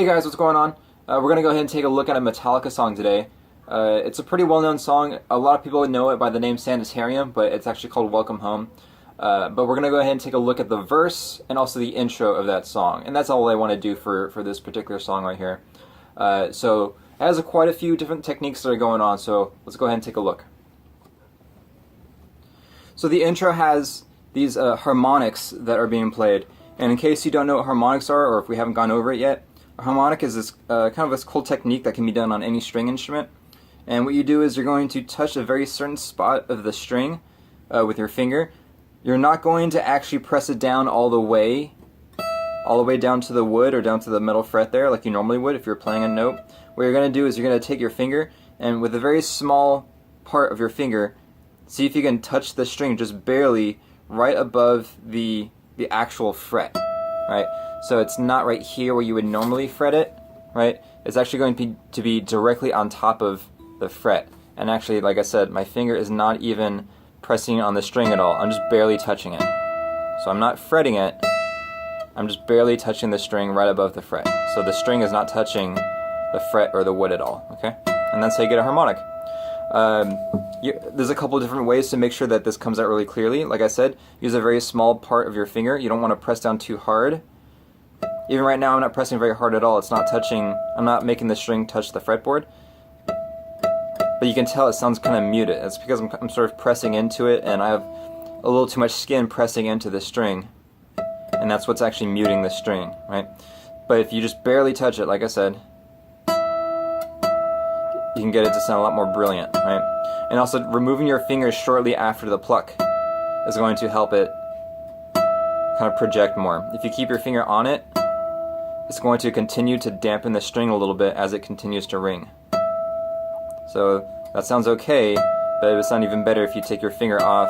Hey guys, what's going on? We're going to go ahead and take a look at a Metallica song today. It's a pretty well-known song. A lot of people know it by the name Sanitarium, but it's actually called Welcome Home. But we're going to go ahead and take a look at the verse and also the intro of that song. And that's all I want to do for this particular song right here. So it has quite a few different techniques that are going on, so let's go ahead and take a look. So the intro has these harmonics that are being played. And in case you don't know what harmonics are, or if we haven't gone over it yet, a harmonic is this kind of this cool technique that can be done on any string instrument. And what you do is you're going to touch a very certain spot of the string with your finger. You're not going to actually press it down all the way down to the wood or down to the metal fret there like you normally would if you're playing a note. What you're going to do is you're going to take your finger and with a very small part of your finger, see if you can touch the string just barely right above the actual fret, right? So it's not right here where you would normally fret it, right? It's actually going to be directly on top of the fret. And actually, like I said, my finger is not even pressing on the string at all. I'm just barely touching it. So I'm not fretting it, I'm just barely touching the string right above the fret. So the string is not touching the fret or the wood at all, okay? And that's how you get a harmonic. There's a couple different ways to make sure that this comes out really clearly. Like I said, use a very small part of your finger. You don't want to press down too hard. Even right now I'm not pressing very hard at all. It's not touching, I'm not making the string touch the fretboard. But you can tell it sounds kind of muted. It's because I'm sort of pressing into it and I have a little too much skin pressing into the string. And that's what's actually muting the string, right? But if you just barely touch it, like I said, you can get it to sound a lot more brilliant, right? And also removing your fingers shortly after the pluck is going to help it kind of project more. If you keep your finger on it, it's going to continue to dampen the string a little bit as it continues to ring. So that sounds okay, but it would sound even better if you take your finger off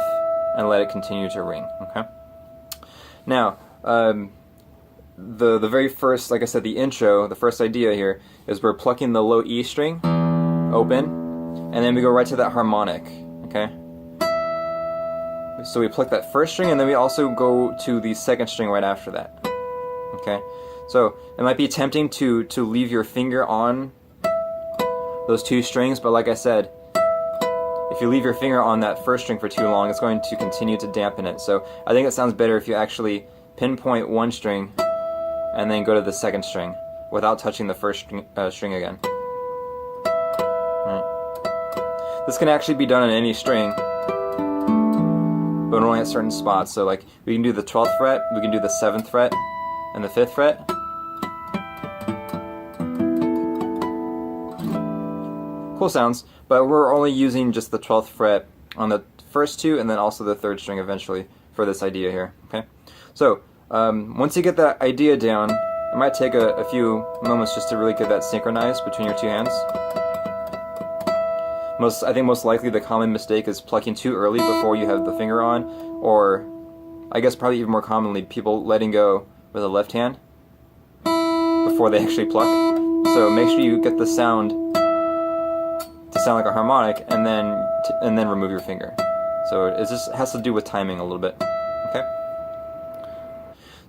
and let it continue to ring, okay? Now, the very first, like I said, the intro, the first idea here is we're plucking the low E string open, and then we go right to that harmonic, okay? So we pluck that first string, and then we also go to the second string right after that, okay? So it might be tempting to leave your finger on those two strings, but like I said, if you leave your finger on that first string for too long, it's going to continue to dampen it. So I think it sounds better if you actually pinpoint one string and then go to the second string without touching the first string again. Right. This can actually be done on any string, but only at certain spots. So like we can do the 12th fret, we can do the 7th fret, and the 5th fret. Cool sounds, but we're only using just the 12th fret on the first two and then also the 3rd string eventually for this idea here, okay? So once you get that idea down, it might take a few moments just to really get that synchronized between your two hands. I think most likely the common mistake is plucking too early before you have the finger on, or I guess probably even more commonly people letting go with the left hand before they actually pluck. So make sure you get the sound to sound like a harmonic and then remove your finger. So it just has to do with timing a little bit, okay?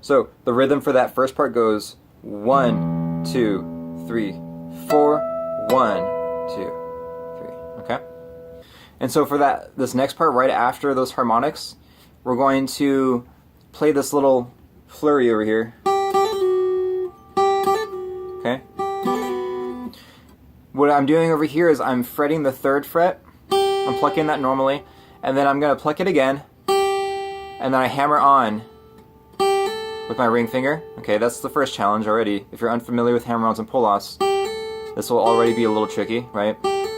So the rhythm for that first part goes 1, 2, 3, 4, 1, 2, 3, okay? And so for this next part right after those harmonics, we're going to play this little flurry over here, okay? What I'm doing over here is I'm fretting the 3rd fret, I'm plucking that normally, and then I'm going to pluck it again, and then I hammer on with my ring finger. Okay, that's the first challenge already. If you're unfamiliar with hammer-ons and pull-offs, this will already be a little tricky, right?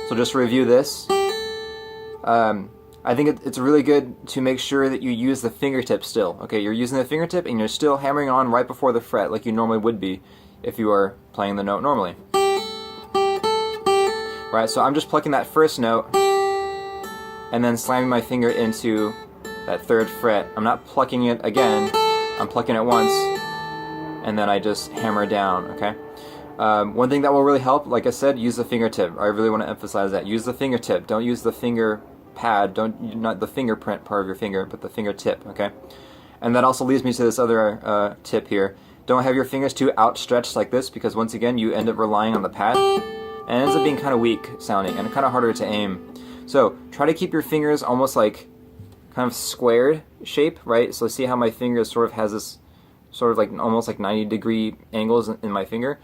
So just to review this, I think it's really good to make sure that you use the fingertip still. Okay, you're using the fingertip and you're still hammering on right before the fret like you normally would be if you are playing the note normally. Right, so I'm just plucking that first note and then slamming my finger into that 3rd fret. I'm not plucking it again, I'm plucking it once and then I just hammer down, okay? One thing that will really help, like I said, use the fingertip. I really want to emphasize that. Use the fingertip. Don't use the finger pad, not the fingerprint part of your finger, but the fingertip, okay? And that also leads me to this other tip here. Don't have your fingers too outstretched like this, because once again you end up relying on the pad, and it ends up being kind of weak sounding and kind of harder to aim. So try to keep your fingers almost like kind of squared shape, right? So see how my finger sort of has this sort of like almost like 90-degree angles in my finger.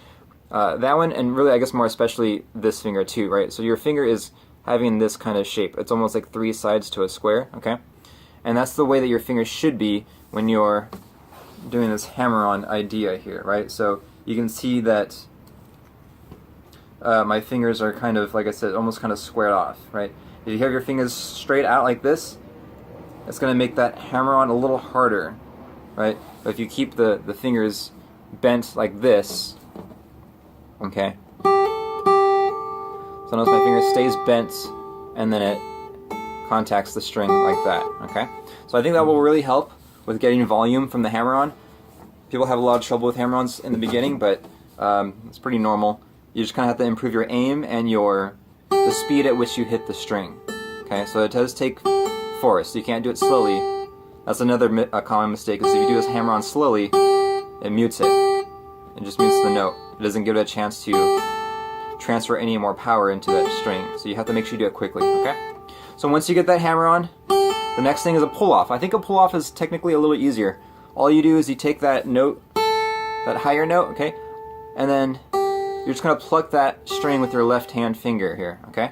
That one, and really I guess more especially this finger too, right? So your finger is having this kind of shape. It's almost like 3 sides to a square, okay? And that's the way that your fingers should be when you're doing this hammer-on idea here, right? So you can see that my fingers are kind of, like I said, almost kind of squared off, right? If you have your fingers straight out like this, it's going to make that hammer-on a little harder, right? But if you keep the fingers bent like this, okay? So notice my finger stays bent, and then it contacts the string like that, okay? So I think that will really help with getting volume from the hammer-on. People have a lot of trouble with hammer-ons in the beginning, but it's pretty normal. You just kind of have to improve your aim and the speed at which you hit the string. Okay, so it does take force, so you can't do it slowly. That's another common mistake, is if you do this hammer-on slowly, it mutes it. It just mutes the note. It doesn't give it a chance to transfer any more power into that string. So you have to make sure you do it quickly, okay? So once you get that hammer-on, the next thing is a pull-off. I think a pull-off is technically a little easier. All you do is you take that note, that higher note, okay, and then you're just going to pluck that string with your left hand finger here, okay?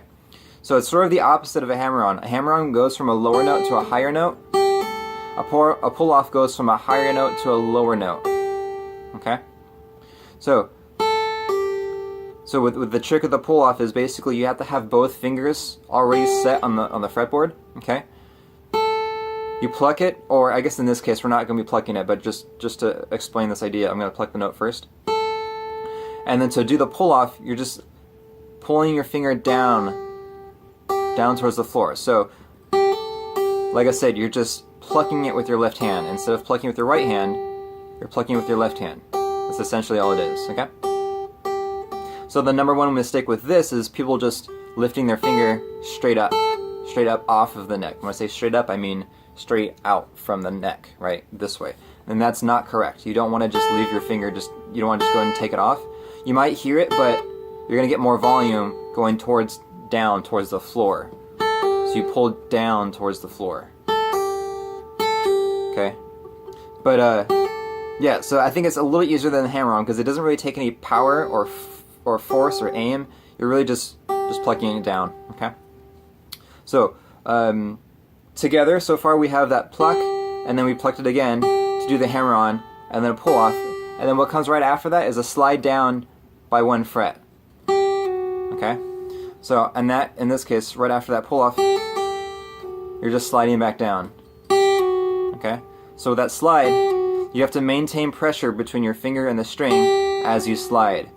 So it's sort of the opposite of a hammer-on. A hammer-on goes from a lower note to a higher note. A pull-off goes from a higher note to a lower note, okay? So with the trick of the pull-off is basically you have to have both fingers already set on the fretboard, okay? You pluck it, or I guess in this case we're not going to be plucking it, but just to explain this idea, I'm going to pluck the note first. And then to do the pull-off, you're just pulling your finger down towards the floor. So, like I said, you're just plucking it with your left hand. Instead of plucking with your right hand, you're plucking with your left hand. That's essentially all it is, okay? So the number one mistake with this is people just lifting their finger straight up off of the neck. When I say straight up, I mean straight out from the neck, right, this way. And that's not correct. You don't want to just leave your finger, you don't want to just go ahead and take it off. You might hear it, but you're going to get more volume going down towards the floor. So you pull down towards the floor. Okay? But, yeah, so I think it's a little easier than the hammer-on because it doesn't really take any power or force or aim. You're really just plucking it down, okay? So, together, so far we have that pluck, and then we plucked it again to do the hammer-on, and then a pull-off, and then what comes right after that is a slide down by 1 fret. Okay? So, and that, in this case, right after that pull-off, you're just sliding back down. Okay? So with that slide, you have to maintain pressure between your finger and the string as you slide.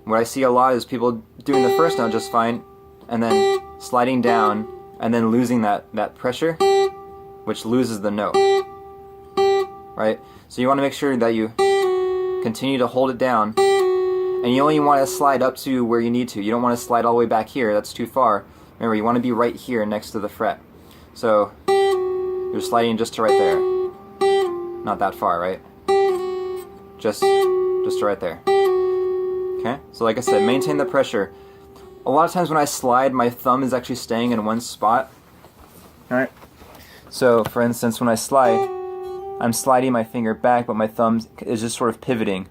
What I see a lot is people doing the first note just fine, and then sliding down, and then losing that pressure, which loses the note. Right? So you want to make sure that you continue to hold it down, and you only want to slide up to where you need to. You don't want to slide all the way back here, that's too far. Remember, you want to be right here next to the fret. So you're sliding just to right there. Not that far, right? Just to right there. Okay? So like I said, maintain the pressure. A lot of times when I slide, my thumb is actually staying in one spot. Alright? So, for instance, when I slide, I'm sliding my finger back, but my thumb is just sort of pivoting.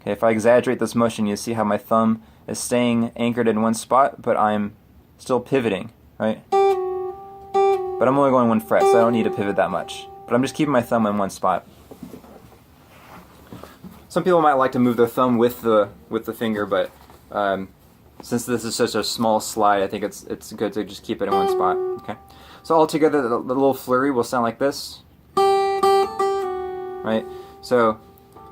Okay, if I exaggerate this motion, you see how my thumb is staying anchored in one spot, but I'm still pivoting, right? But I'm only going 1 fret, so I don't need to pivot that much. But I'm just keeping my thumb in one spot. Some people might like to move their thumb with the finger, but since this is such a small slide, I think it's good to just keep it in one spot. Okay. So altogether, the little flurry will sound like this. Right. So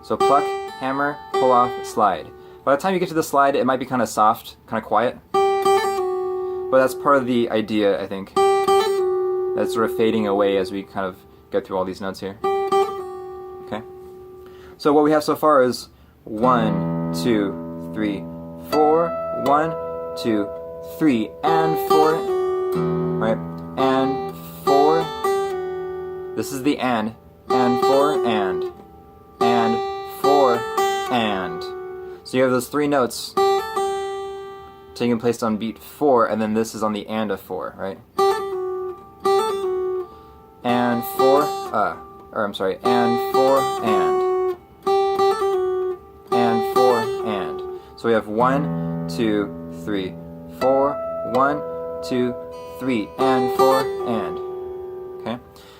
pluck, hammer, pull off, slide. By the time you get to the slide, it might be kind of soft, kind of quiet. But that's part of the idea, I think. That's sort of fading away as we kind of get through all these notes here. Okay. So what we have so far is 1, 2, 3, 4, 1, 2, 3, and 4, right? And 4. This is the and 4, and 4, and. So you have those 3 notes taking place on beat 4, and then this is on the and of 4, right? And 4, and 4, and 4, and. So we have 1, 2, 3, 4, 1, 2, 3, and 4, and. Okay?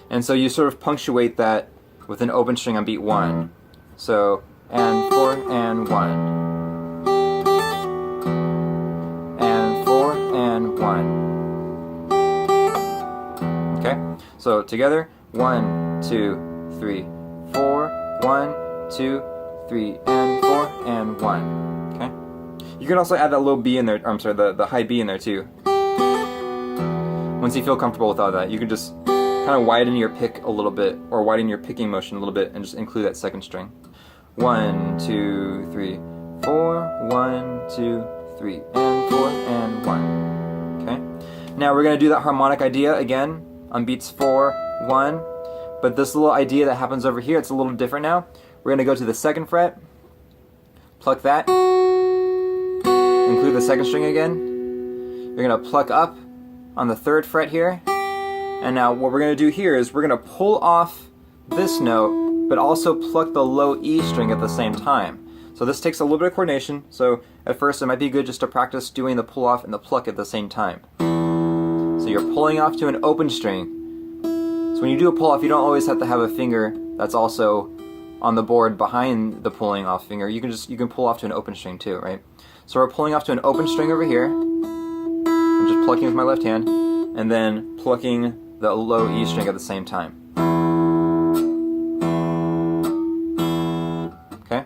And so you sort of punctuate that with an open string on beat 1. So, and 4, and 1. And 4, and 1. Okay? So together, 1, 2, 3, 4, 1, 2, 3, and 4, and 1. Okay? You can also add that low B in there, I'm sorry, the high B in there too. Once you feel comfortable with all that, you can just kind of widen your pick a little bit, or widen your picking motion a little bit, and just include that second string. 1, 2, 3, 4, 1, 2, 3, and 4, and 1. Okay? Now we're going to do that harmonic idea again on beats 4, 1, but this little idea that happens over here, it's a little different now. We're going to go to the 2nd fret, pluck that, include the 2nd string again. You're going to pluck up on the 3rd fret here, and now what we're going to do here is we're going to pull off this note, but also pluck the low E string at the same time. So this takes a little bit of coordination, so at first it might be good just to practice doing the pull off and the pluck at the same time. So you're pulling off to an open string. So when you do a pull off, you don't always have to have a finger that's also on the board behind the pulling off finger. You can pull off to an open string too, right? So we're pulling off to an open string over here. I'm just plucking with my left hand, and then plucking the low E string at the same time. Okay?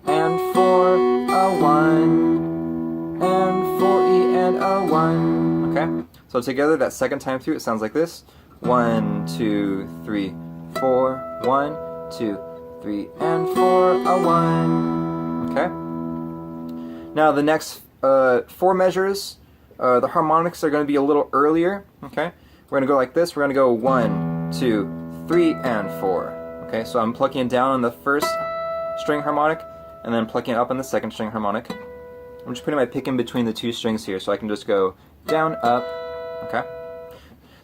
And 4, a 1, and 4 E and a 1. Okay? So together, that second time through, it sounds like this. 1, 2, 3, 4, 1, 2, 3, and 4, a 1. Okay? Now the next 4 measures, the harmonics are going to be a little earlier. Okay? We're going to go like this. We're going to go 1, 2, 3, and 4. Okay? So I'm plucking it down on the 1st string harmonic, and then plucking it up on the 2nd string harmonic. I'm just putting my pick in between the 2 strings here, so I can just go down, up. Okay?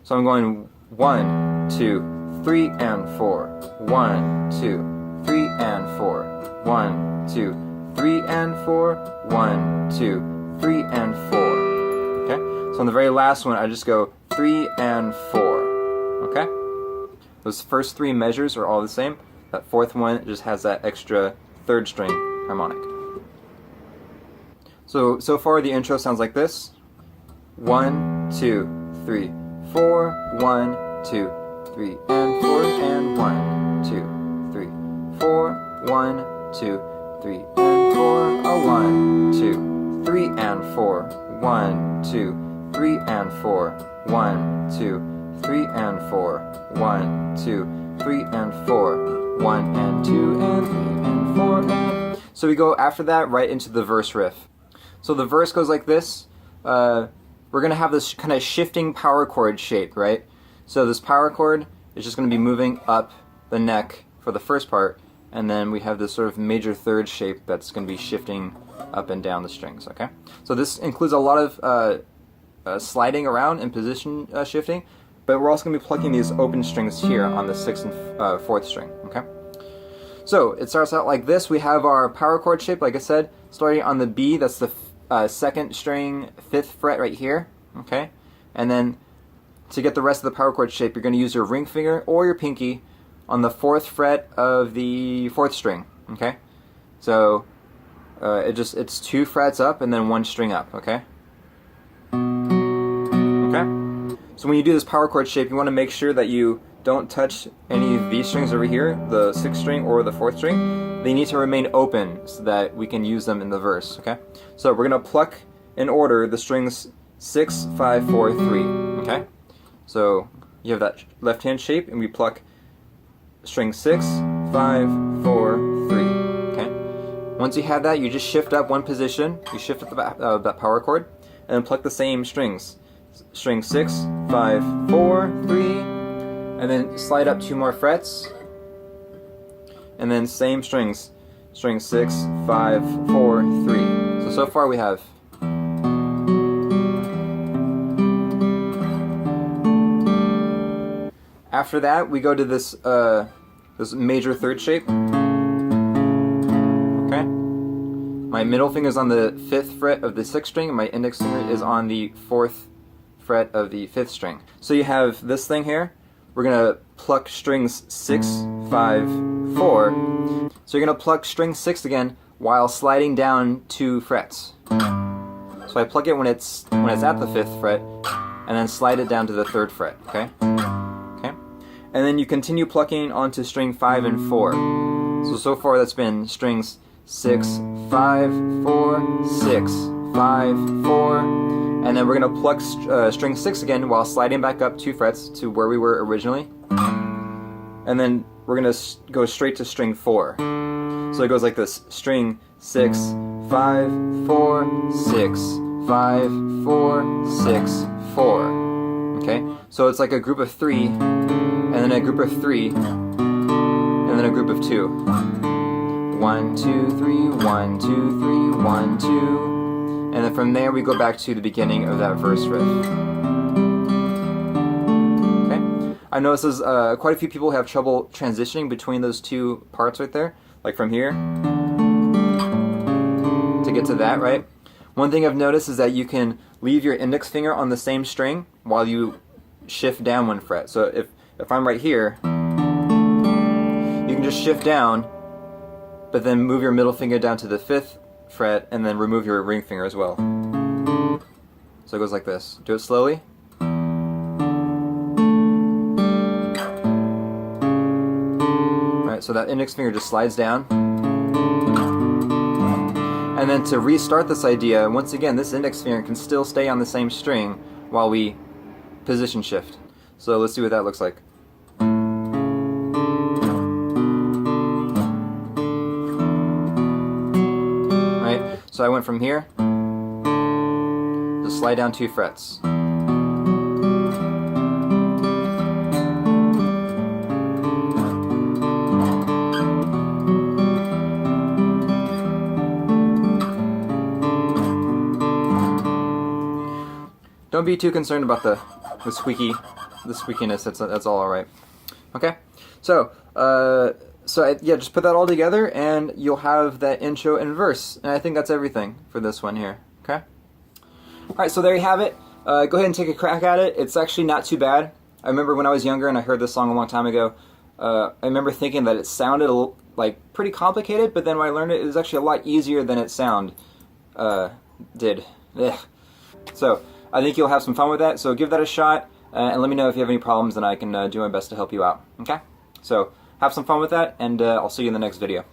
So I'm going 1, 2, 3, and 4. 1, 2, 3, and 4. 1, 2, 3, and 4. 1, 2, 3, and 4. Okay? So on the very last one, I just go 3 and 4. Okay? Those first 3 measures are all the same. That 4th one just has that extra 3rd string harmonic. So far the intro sounds like this. 1, 2, 3, 4, 1, 2, 3, and 4, and 1, 2, 3, 4, 1, 2, 3, and 4, a 1, 2, 3, and 4, 1, 2, 3, and 4, 1, 2, 3, and 4, 1, 2, 3, and 4, 1, and 2, and 3, and 4, and... So we go after that right into the verse riff. So the verse goes like this. We're going to have this kind of shifting power chord shape, right? So this power chord is just going to be moving up the neck for the first part, and then we have this sort of major 3rd shape that's going to be shifting up and down the strings, okay? So this includes a lot of sliding around and position shifting, but we're also going to be plucking these open strings here on the 6th and 4th string, okay? So it starts out like this. We have our power chord shape, like I said, starting on the B, that's the 2nd string, 5th fret right here, okay? And then to get the rest of the power chord shape, you're going to use your ring finger or your pinky on the 4th fret of the 4th string, okay? So it's 2 frets up and then 1 string up, okay? Okay? So when you do this power chord shape, you want to make sure that you don't touch any of these strings over here, the 6th string or the 4th string. They need to remain open so that we can use them in the verse, okay? So we're going to pluck in order the strings 6, 5, 4, 3, okay? So you have that left hand shape, and we pluck string 6, 5, 4, 3, okay? Once you have that, you just shift up 1 position, you shift up that power chord, and then pluck the same strings. String 6, 5, 4, 3, and then slide up 2 more frets, and then same strings. string 6, 5, 4, 3. So far we have. After that, we go to this this major third shape. Okay. My middle finger is on the 5th fret of the 6th string, and my index finger is on the 4th fret of the 5th string. So you have this thing here. We're gonna pluck strings 6, 5, 4. So you're gonna pluck string 6 again while sliding down 2 frets. So I pluck it when it's at the 5th fret, and then slide it down to the 3rd fret. Okay. And then you continue plucking onto string 5 and 4. So far that's been strings 6, 5, 4, 6, 5, 4, and then we're going to pluck string 6 again while sliding back up 2 frets to where we were originally. And then we're going to go straight to string 4. So it goes like this: string 6, 5, 4, 6, 5, 4, 6, 4. Okay? So it's like a group of 3, and then a group of 3, and then a group of 2. 1, 2, 3, 1, 2, 3, 1, 2. And then from there we go back to the beginning of that verse riff. Okay? I notice there's quite a few people have trouble transitioning between those two parts right there. Like from here to get to that, right? One thing I've noticed is that you can leave your index finger on the same string while you shift down 1 fret. So if I'm right here, you can just shift down, but then move your middle finger down to the 5th fret and then remove your ring finger as well. So it goes like this. Do it slowly. Alright, so that index finger just slides down. And then to restart this idea, once again, this index finger can still stay on the same string while we position shift. So let's see what that looks like. Right? So I went from here to slide down 2 frets. Don't be too concerned about the squeakiness. That's all right. Okay, so yeah, just put that all together, and you'll have that intro and verse. And I think that's everything for this one here. Okay. All right, so there you have it. Go ahead and take a crack at it. It's actually not too bad. I remember when I was younger and I heard this song a long time ago. I remember thinking that it sounded like pretty complicated, but then when I learned it, it was actually a lot easier than it did. Ugh. So I think you'll have some fun with that, so give that a shot, and let me know if you have any problems, and I can do my best to help you out. Okay? So have some fun with that, and I'll see you in the next video.